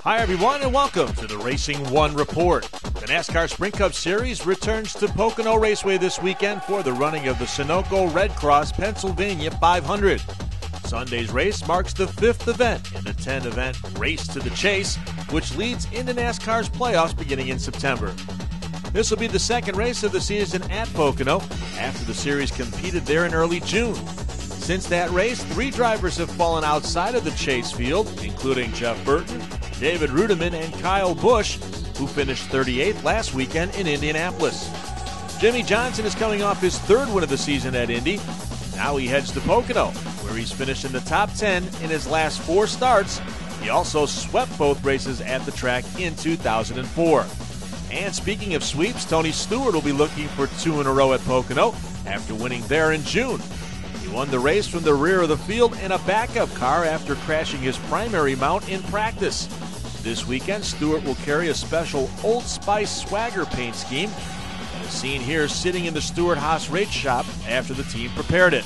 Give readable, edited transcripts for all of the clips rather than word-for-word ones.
Hi everyone and welcome to the RacingOne Report. The NASCAR Sprint Cup Series returns to Pocono Raceway this weekend for the running of the Sunoco Red Cross Pennsylvania 500. Sunday's race marks the 5th event in the 10-event Race to the Chase, which leads into NASCAR's playoffs beginning in September. This will be the second race of the season at Pocono after the series competed there in early June. Since that race, 3 drivers have fallen outside of the chase field, including Jeff Burton, David Rudiman, and Kyle Busch, who finished 38th last weekend in Indianapolis. Jimmy Johnson is coming off his 3rd win of the season at Indy. Now he heads to Pocono, where he's finished in the top 10 in his last 4 starts. He also swept both races at the track in 2004. And speaking of sweeps, Tony Stewart will be looking for 2 in a row at Pocono after winning there in June. He won the race from the rear of the field in a backup car after crashing his primary mount in practice. This weekend, Stewart will carry a special Old Spice swagger paint scheme, and is seen here sitting in the Stewart-Haas race shop after the team prepared it.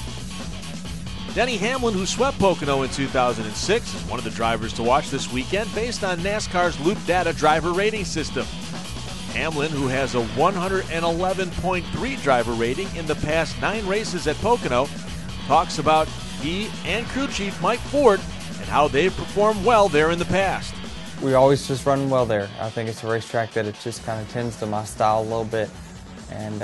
Denny Hamlin, who swept Pocono in 2006, is one of the drivers to watch this weekend based on NASCAR's Loop Data driver rating system. Hamlin, who has a 111.3 driver rating in the past 9 races at Pocono, talks about he and crew chief Mike Ford and how they've performed well there in the past. We always just run well there. I think it's a racetrack that it just kind of tends to my style a little bit. And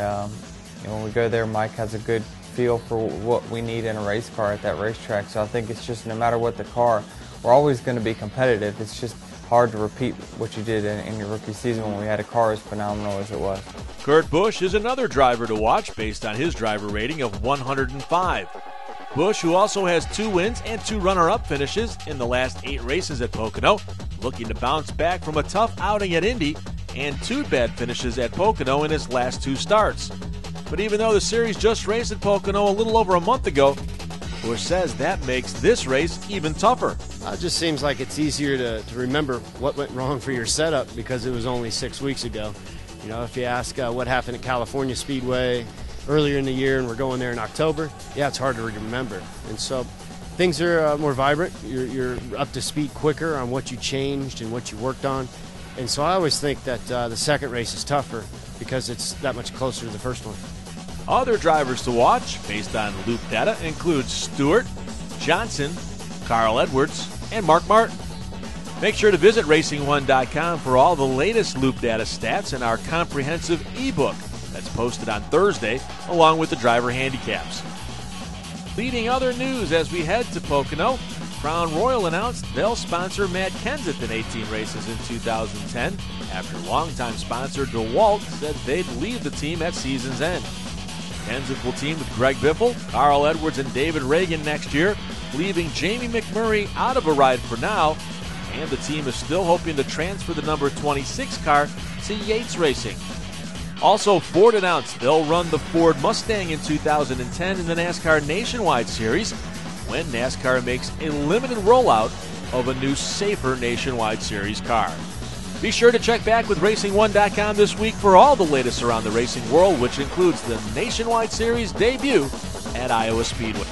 when we go there, Mike has a good feel for what we need in a race car at that racetrack. So I think it's just no matter what the car, we're always going to be competitive. It's just hard to repeat what you did in your rookie season when we had a car as phenomenal as it was. Kurt Busch is another driver to watch based on his driver rating of 105. Busch, who also has 2 wins and 2 runner-up finishes in the last 8 races at Pocono, looking to bounce back from a tough outing at Indy and 2 bad finishes at Pocono in his last 2 starts. But even though the series just raced at Pocono a little over a month ago, Busch says that makes this race even tougher. It just seems like it's easier to remember what went wrong for your setup because it was only 6 weeks ago. You know, if you ask what happened at California Speedway earlier in the year and we're going there in October, yeah, it's hard to remember. And so things are more vibrant. You're up to speed quicker on what you changed and what you worked on. And so I always think that the second race is tougher because it's that much closer to the first one. Other drivers to watch based on Loop Data include Stewart, Johnson, Carl Edwards, and Mark Martin. Make sure to visit RacingOne.com for all the latest Loop Data stats and our comprehensive ebook that's posted on Thursday, along with the driver handicaps. Leading other news as we head to Pocono, Crown Royal announced they'll sponsor Matt Kenseth in 18 races in 2010 after longtime sponsor DeWalt said they'd leave the team at season's end. Kenseth will team with Greg Biffle, Carl Edwards, and David Reagan next year, leaving Jamie McMurray out of a ride for now, and the team is still hoping to transfer the number 26 car to Yates Racing. Also, Ford announced they'll run the Ford Mustang in 2010 in the NASCAR Nationwide Series when NASCAR makes a limited rollout of a new, safer Nationwide Series car. Be sure to check back with RacingOne.com this week for all the latest around the racing world, which includes the Nationwide Series debut at Iowa Speedway.